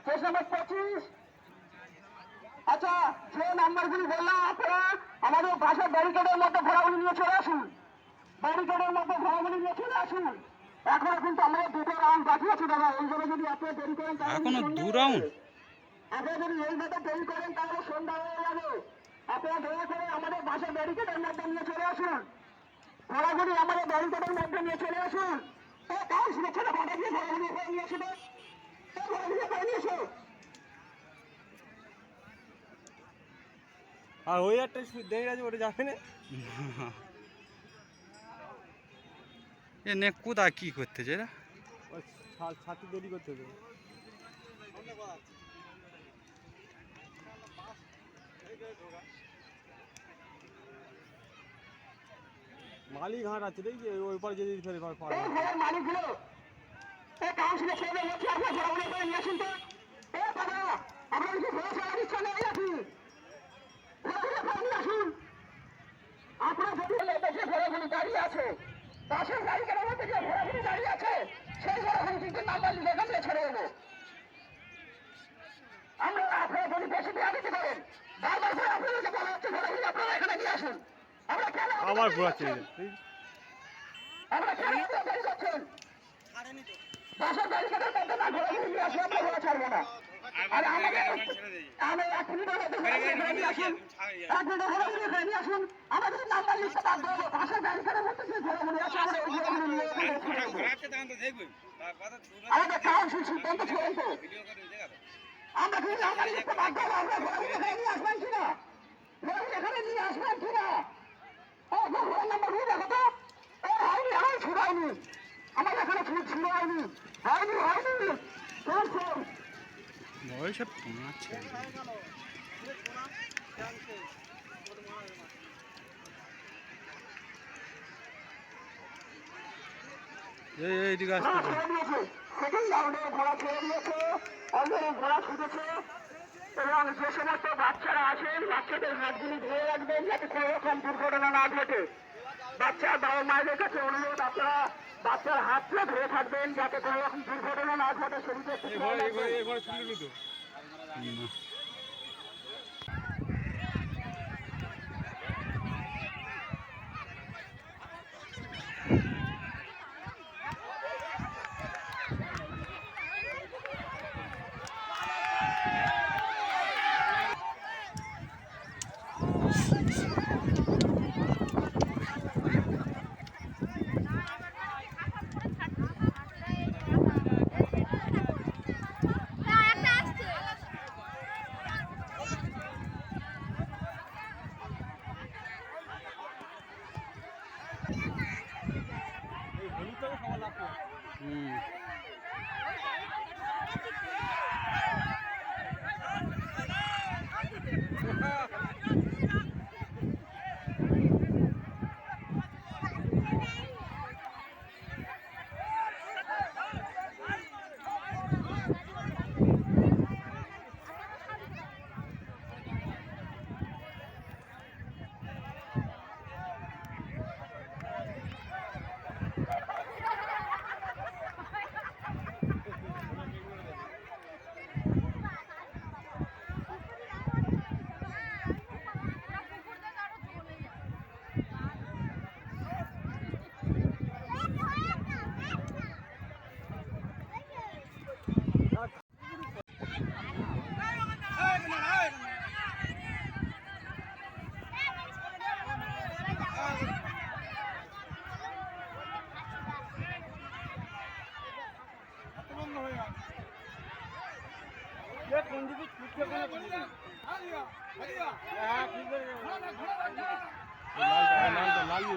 Case number 25। আচ্ছা, যে নাম্বারগুলি বললাম আপনারা আমাদের বাসার ব্যারিকেডের মধ্যে ঘোড়াগুলি নিয়ে চলে আসুন। ব্যারিকেডের মধ্যে ঘোড়াগুলি নিয়ে চলে আসুন। এখনো কিন্তু আমাদের 2টো রাউন্ড বাকি আছে দাদা। এইভাবে যদি আপনারা দেরি করেন এখনো 2 রাউন্ড, আপনারা যদি এইভাবে দেরি করেন তাহলে সন্ধ্যা হয়ে যাবে। আপনারা দয়া করে আমাদের বাসার ব্যারিকেডের মধ্যে নিয়ে চলে আসুন। ঘোড়াগুলি আমাদের ব্যারিকেডের মধ্যে নিয়ে চলে আসুন। কাউন্সিলের ছেলে ঘোড়া দিয়ে ঘোড়াগুলি এখানে নিয়ে আসবে। ঘোড়াগুলি এখানে নিয়ে এসো। আর ওই একটা দেখে আছে ওটা যাবে না। এ নেকুদা কি করতেছে এরা? ছাতি দেরি করতে হবে। মালিক ঘাট আছে দেখি ওই পারে যদি ফেরে মালিকগুলো কাউন্সিলের ছেলে বলছি আপনার ঘোড়াগুলি এখানে নিয়ে আসুন তো। দাদা আপনার কি ঘোড়া ছাড়া ইচ্ছা নেই নাকি? আপনার যদি যে ঘোড়াগুলি দাঁড়িয়ে আছে পাশের গাড়িটার মধ্যে যে ঘোড়াগুলি দাঁড়িয়ে আছে সেই ঘোড়াগুলি কিন্তু নাম্বার লিখে এখান থেকে ছেড়ে দেবো। আমরা আপনারা যদি বেশি দেওয়া দিতে পারেন বারবার করে আপনাদেরকে বলা হচ্ছে ঘোড়াগুলি আপনারা এখানে নিয়ে আসুন। আমরা কেন আবার ঘোরা ছেড়ে আমরা কেন দেরি করছেন? বাসার গাড়িটার মধ্যে না ঘোড়াগুলি নিয়ে আসলে আমরা ঘোড়া ছাড়বো না। আর আমাদের আমি 1 মিনিটের মধ্যে ঘোড়াগুলি নিয়ে আসুন। 1 মিনিটের ঘোড়াগুলি এখানে নিয়ে আসুন। আমাদের নাম্বার লিখতে বাধ্য হবো। বাসার গাড়িটার মধ্যে যে ঘোড়াগুলি আছে আমরা ওই ঘোড়াগুলি নিয়ে আমাদের কাউন্সিল সিদ্ধান্ত চূড়ান্ত। আমরা কি নাম্বার লিখতে বাধ্য হবো? আমরা ঘোড়াগুলি এখানে নিয়ে আসবেন কিনা? ঘোড়াগুলি এখানে নিয়ে আসবেন কিনা? ঘোড়ার নাম্বারগুলি দেখো তো। হয়নি, আমার ছুড়ায়নি। আমার এখানে ছিল হয়নি। বয়সে 5 এইদিকে আসতে ঘোড়া ছেড়ে দিয়েছে, অলরেডি ঘোড়া ছুটেছে। এবং যে সমস্ত বাচ্চারা আছেন বাচ্চাদের হাতগুলি ধরে রাখবেন যাতে কোনো রকম দুর্ঘটনা না ঘটে। বাচ্চার বাবা মায়েদের কাছে অনুরোধ আপনারা বাচ্চার হাতটা ধরে থাকবেন যাতে কোনো রকম দুর্ঘটনা না ঘটে। শরীরে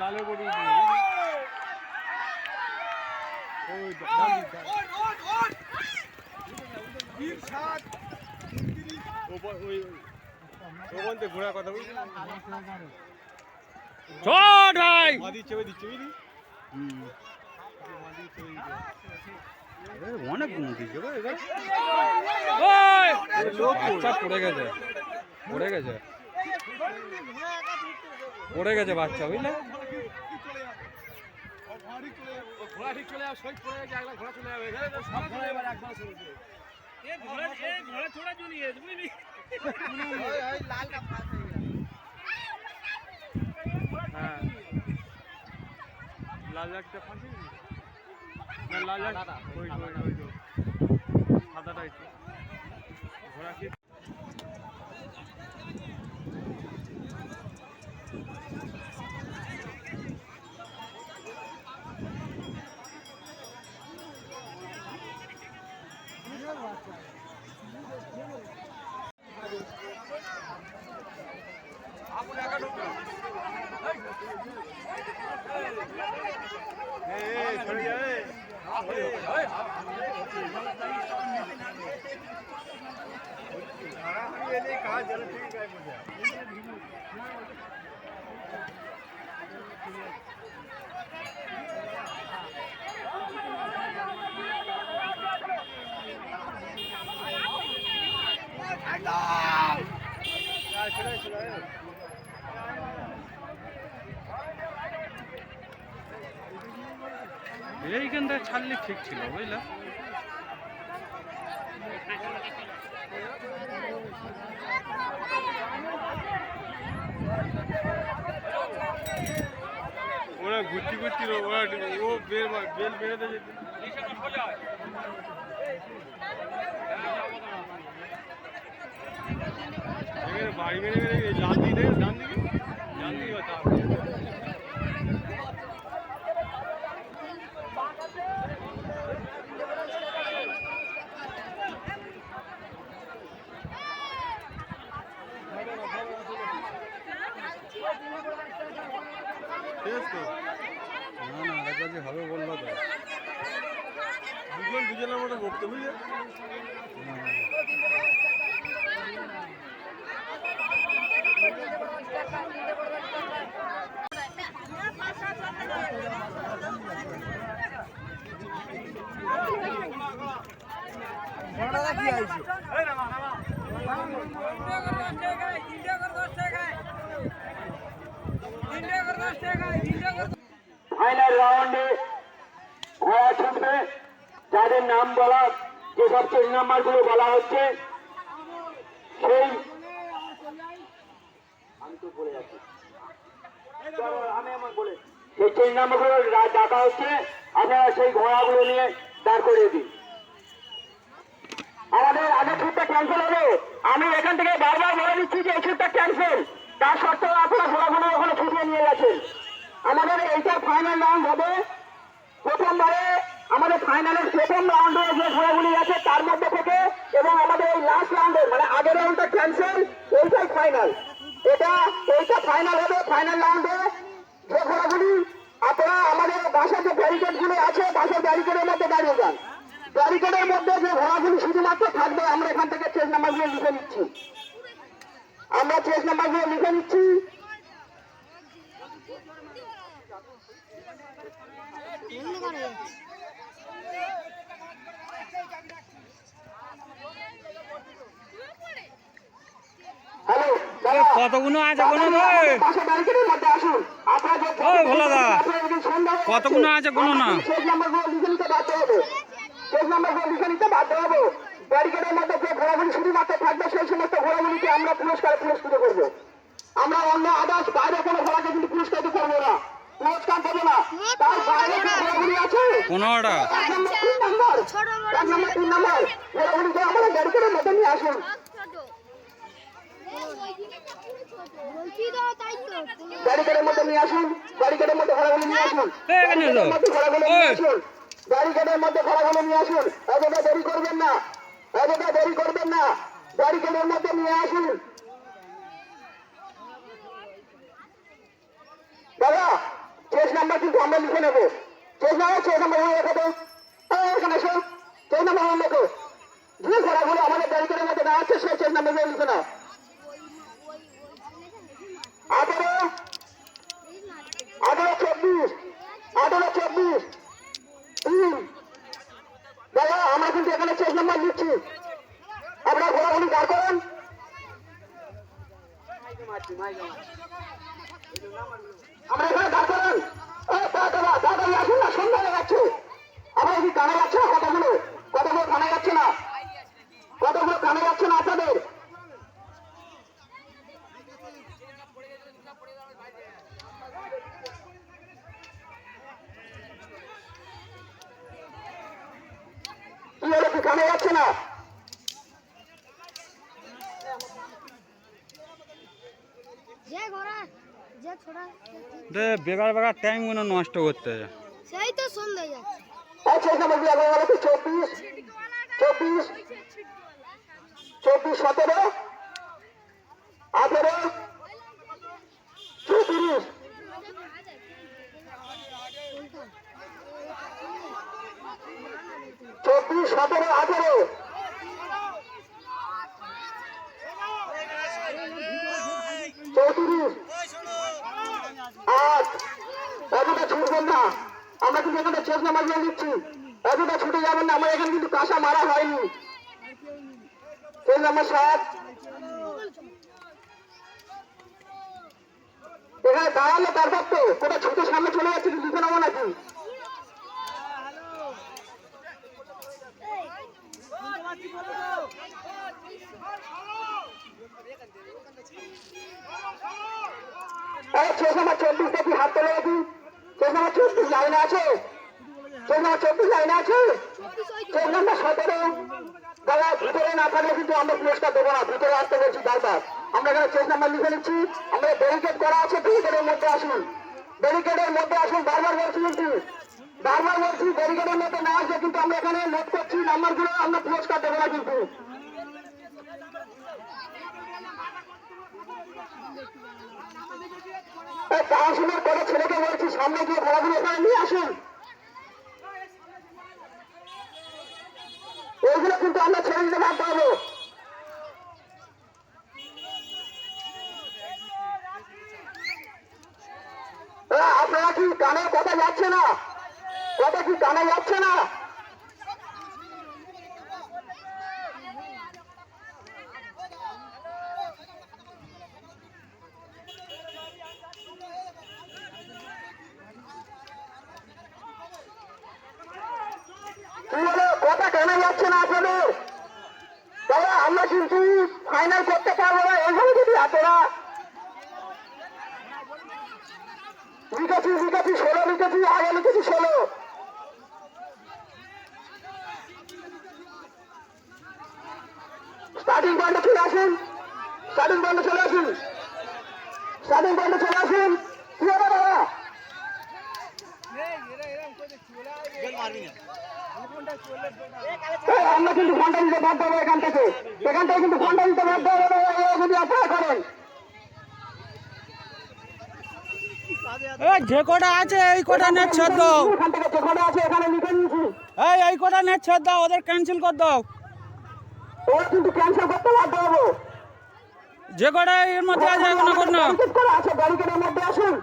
লালে বড়ি ঘোরা কথা বুঝলি অনেক বাচ্চা পড়ে গেছে পড়ে গেছে বাচ্চা বুঝলে। ঘোড়া ঠিক চলে যাবে, শহীদ পড়ে গেছে, একলা ঘোড়া চলে যাবে, এখানে তো সব ঘোড়া এবার একবার চলে যাবে। ঘোড়া ছোড়া চুরিয়ে বুঝলি হ্যাঁ লাল একটা ফাঁসি না লাল ওই সাদাটা একটু ঘোড়া কি এইখানটা ছাড়লে ঠিক ছিল বুঝলা। ওরা ঘুরতে ঘুরতে ওরা ও বেল বেড়ে দেয় বাড়ি মেরে মেরে জান দিকে না না আরেকবার যে হবে বললো তো। দুজনের মতো বকতে বুঝলে ফাইনাল রাউন্ডে ঘোড়া ছুটবে, যাদের নাম বলা, যেসব চেন নাম্বার গুলো বলা হচ্ছে সেই সেই চেন নাম্বার গুলো ডাকা হচ্ছে, আপনারা সেই ঘোড়াগুলো নিয়ে দাঁড় করিয়ে দিন। আমাদের আগে ছুটটা ক্যান্সেল হবে, আমি এখান থেকে বারবার বলে দিচ্ছি যে এই ছুটটা ক্যান্সেল, তার সত্ত্বেও আপনারা ঘোড়াগুলো ওখানে ছুটিয়ে নিয়ে গেছেন। আমাদের এইটা ফাইনাল রাউন্ড হবে, প্রথমবারে আমাদের ফাইনালের প্রথম রাউন্ডে যে ঘোড়াগুলি আছে তার মধ্যে থেকে, এবং আমাদের এই লাস্ট রাউন্ডে মানে আগের রাউন্ডটা ক্যান্সেল, এইটাই ফাইনাল। এইটা ফাইনাল হবে। ফাইনাল রাউন্ডে যে ঘোড়াগুলি আপনারা আমাদের বাসার যে ব্যারিকেড গুলো আছে, বাসার ব্যারিকেডের মধ্যে দাঁড়িয়ে যান। ব্যারিকেডের মধ্যে যে ঘোড়াগুলি শুধুমাত্র থাকবে, আমরা এখান থেকে চেস নাম্বারগুলো লিখে নিচ্ছি। আমরা চেস নাম্বারগুলো লিখে নিচ্ছি। কতগুলো আছে কোনো কতগুলো আছে কোনো না ব্যারিকেডের মধ্যে যে ঘোড়াগুলি শুধুমাত্র থাকবে সেই সমস্ত ঘোড়াগুলিকে আমরা পুরস্কৃত করবো। আমরা অন্য আদার্স বাইরে কোনো ঘোড়াকে কিন্তু পুরস্কৃত করবো না, পুরস্কার দেবো না। তার বাইরে যে ঘোড়াগুলি আছে 15টা 3 নম্বর ঘোড়াগুলিকে আমাদের ব্যারিকেডের মধ্যে নিয়ে আসুন। ব্যারিকেডের মধ্যে নিয়ে আসুন, ব্যারিকেডের মধ্যে ঘোড়াগুলো নিয়ে আসুন, ব্যারিকেডের মধ্যে ঘোড়াগুলো নিয়ে আসুন, ব্যারিকেডের মধ্যে ঘোড়াগুলো নিয়ে আসুন। এতটা দেরি করবেন না, এতটা দেরি করবেন না, ব্যারিকেডের মধ্যে নিয়ে আসুন। দাদা চেস নাম্বার কিন্তু আমরা লিখে নেবো। চেস নাম্বার লেখো তো, এখানে এসো, চেস নাম্বার লেখো। যে ঘোড়াগুলো আমাদের ব্যারিকেডের মধ্যে দাঁড়াচ্ছে সেই চেস নাম্বার লিখে নাও। 18, 24, 3। দাদা আমরা কিন্তু এখানে চেস নাম্বার দিচ্ছি, আপনারা ঘোড়াগুলি দাঁড় করুন। আমরা এখানে দাঁড় করেন। তাড়াতাড়ি আসুন না, সন্ধ্যা হয়ে যাচ্ছে। আমরা কি কানে যাচ্ছে না? কতগুলো কানে যাচ্ছে না, কতগুলো কানে যাচ্ছে না আপনাদের? কি হলো, কি কানে যাচ্ছে না? যে ঘোড়া যে ছোড়া বেকার বেকার টাইম গুলো নষ্ট করতে সেই তো সন্ধ্যা যাচ্ছে। আচ্ছা, 24 24 24 17 18 34 24 17 18 34 8। এতটা ছুটবেন না, আমরা কিন্তু এখানে শেষ নাম্বার দিয়ে দিচ্ছি। এতটা ছুটে যাবেন না, আমার এখানে কিন্তু কাঁসা মারা হয়নি। শেষ নাম্বার 7। এখানে দাঁড়ালে তারপর তো কোথাও ছুটে সামনে চলে যাচ্ছে, দিতে নেবো নাকি? শেষ নাম্বার 24 দেখি, হাত তোলে দেখি। শেষ নাম্বার 24 লাইনে আছে, শেষ নাম্বার 24 লাইনে আছে। শেষ নাম্বার 17। দাদা ভিতরে না থাকলে কিন্তু আমরা পুরস্কার দেবো না, ভিতরে আসতে বলছি বারবার। আমরা এখানে শেষ নাম্বার লিখে নিচ্ছি। আমরা ব্যারিকেড করা আছে, ব্যারিকেডের মধ্যে আসুন, ব্যারিকেডের মধ্যে আসুন। বারবার বলছি কিন্তু, বারবার বলছি, ব্যারিকেডের মধ্যে না আসলে কিন্তু আমরা এখানে নোট করছি নাম্বারগুলো, আমরা পুরস্কার দেবো না কিন্তু। কাউন্সিলর করে ছেলেকে বলছি সামনে গিয়ে ঘোড়াগুলো এখানে নিয়ে আসুন। এইগুলো কিন্তু আমরা ছেড়ে দিতে বাধ্য হবো। আপনারা কি কানে কথা যাচ্ছে না? কথা কি কানে যাচ্ছে না? কথা কানে যাচ্ছে না আপনাদের? দাদা আমরা কিন্তু ফাইনাল করতে পারবো না এইভাবে যদি আপনারা লিখেছি 16 লিখেছি, আগে লিখেছি 16। স্টার্টিং পয়েন্টে চলে আসুন, স্টার্টিং পয়েন্টে চলে আসুন, স্টার্টিং পয়েন্টে চলে আসুন। কি হবে দাদা? আমরা কিন্তু ঘন্টা দিতে বাধ্য হবো এখান থেকে কিন্তু ঘন্টা দিতে বাধ্য হবো যদি আপনারা করেন। যে কটা আছে এই কটা নেট ছেদ দাও, এখান থেকে যে কটা আছে এখানে লিখে নিয়েছি। এই কটা নেট ছেদ দাও, ওদের ক্যান্সেল করে দাও। ওরা কিন্তু ক্যান্সেল করতে বাধ্য হবো। যে কটা এর মধ্যে আছে এগুলো কর না। আছে ব্যারিকেডের মধ্যে আসুন।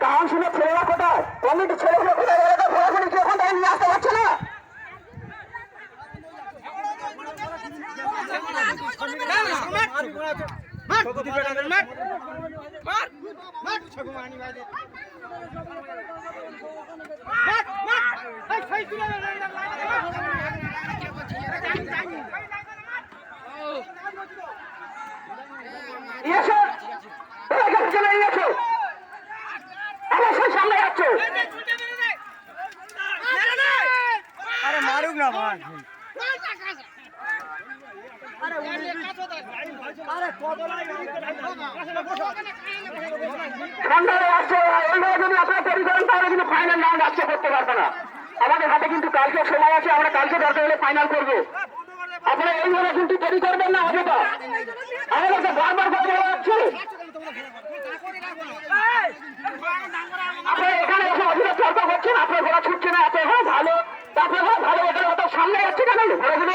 কাউন্সিলের ছেলেরা কোথায়? কমিটি ছেলেগুলো কোথায়? ঘোরাঘুরি কি ওখান থেকে নিয়ে আসতে পারছে না? সামনে যাচ্ছে। আরে মারুক না মার। যদি আপনারা তৈরি করেন তাহলে কিন্তু ফাইনাল রাউন্ড আজকে করতে পারবো না। আমাদের হাতে কিন্তু কালকে সময় আছে, আমরা কালকে দরকার হলে ফাইনাল করবো। আপনারা এইভাবে কিন্তু তৈরি করবেন না, হবে না। আমাদের তো বারবার করে বলা হচ্ছে আপনারা এখানে এসে অধিকার চর্চা করছেন, আপনার ঘোড়া ছুটছে না, এত ভালো, তারপরে ভালো, এখানে অত সামনে যাচ্ছে কেন ঘোড়াগুলো?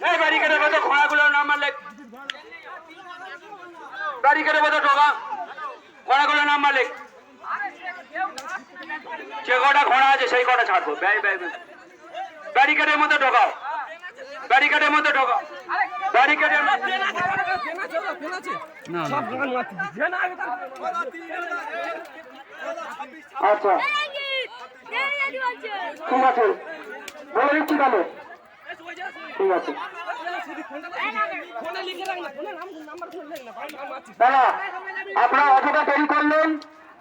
এই ব্যারিকেডের মধ্যে ঘোড়াগুলোর নাম্বার লেখ, ব্যারিকেডের মধ্যে ঢোকা, ঘোড়াগুলোর নাম্বার লেখ, যে কটা ঘোড়া আছে সেই কটা ছাড়বো। ব্যারিকেডের মধ্যে ঢোকাও, ব্যারিকেডের মধ্যে ঢোকাও, ব্যারিকেডের মধ্যে। না আচ্ছা ঠিক আছে, বলে দিচ্ছি তাহলে। ঠিক আছে দাদা, আপনারা অতটা দেরি করলেন,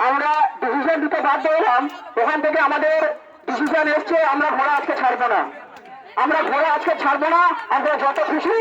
আমরা ডিসিশন দিতে বাধ্য হলাম। ওখান থেকে আমাদের ডিসিশন এসছে আমরা ঘোড়া আজকে ছাড়বো না, আমরা ঘোড়া আজকে ছাড়বো না। আমরা যত খুশি